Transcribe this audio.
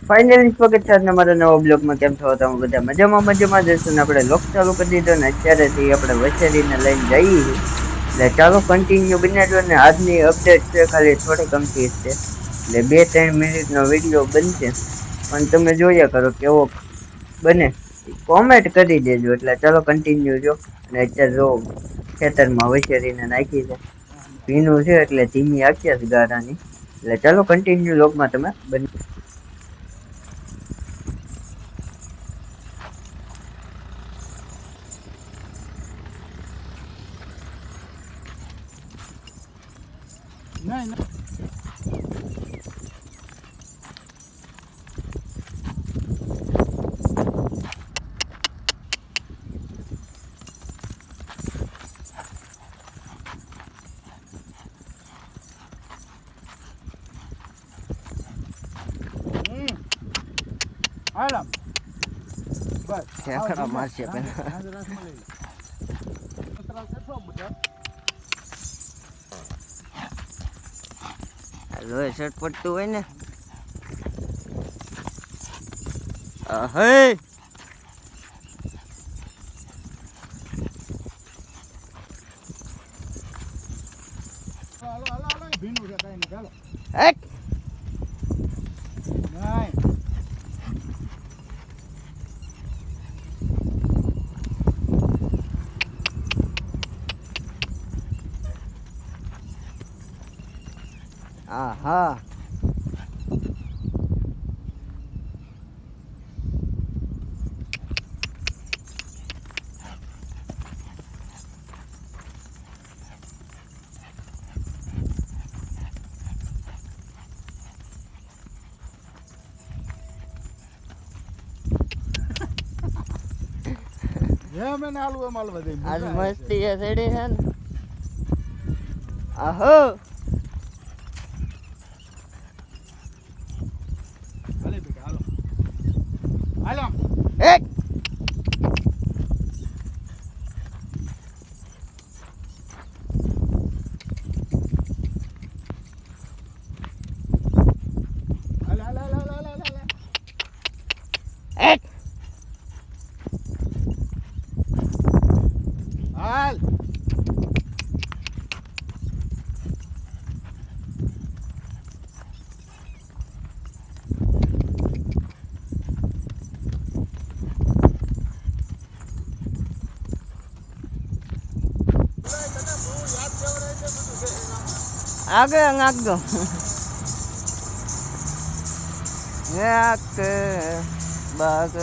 Finally સ્વાગત છે આજના મારા નવા બ્લોગમાં. કેમ છો તમે બધા? મજામાં જશો ને આપણે લોક ચાલુ કરી દીધો ને અત્યારેથી આપણે વસેરીને લઈને જઈએ. એટલે ચાલો કન્ટિન્યુ બનાવ્યો ને આજની અપડેટ છે ખાલી થોડી ગમતી છે. એટલે 2-3 મિનિટનો વિડીયો બનશે પણ તમે જોયા કરો કેવો બને કોમેન્ટ કરી દેજો. એટલે ચાલો કન્ટિન્યુ જો. અને અત્યારે જો ખેતરમાં વસેરીને નાખી છે ભીનું છે એટલે ધીમી આખ્યા છે ગારાની. એટલે ચાલો કન્ટિન્યુ લોકમાં તમે બને. નહીં હાલો બસ ખેકડા મારશે પેલા. લોહી શર્ટ પડતું હોય ને હે ભીનું છે કઈ નહીં ચાલો હેટ નહીં આહા જેમ એને આલુ એમ હાલવા દે આજ મસ્તી એ સડી છે ને. આહો હાલે બેટા હાલો હાલો એક હાલે હાલે હાલે હાલે હાલે એક હાલ આગળ નાખજો. એક બાગ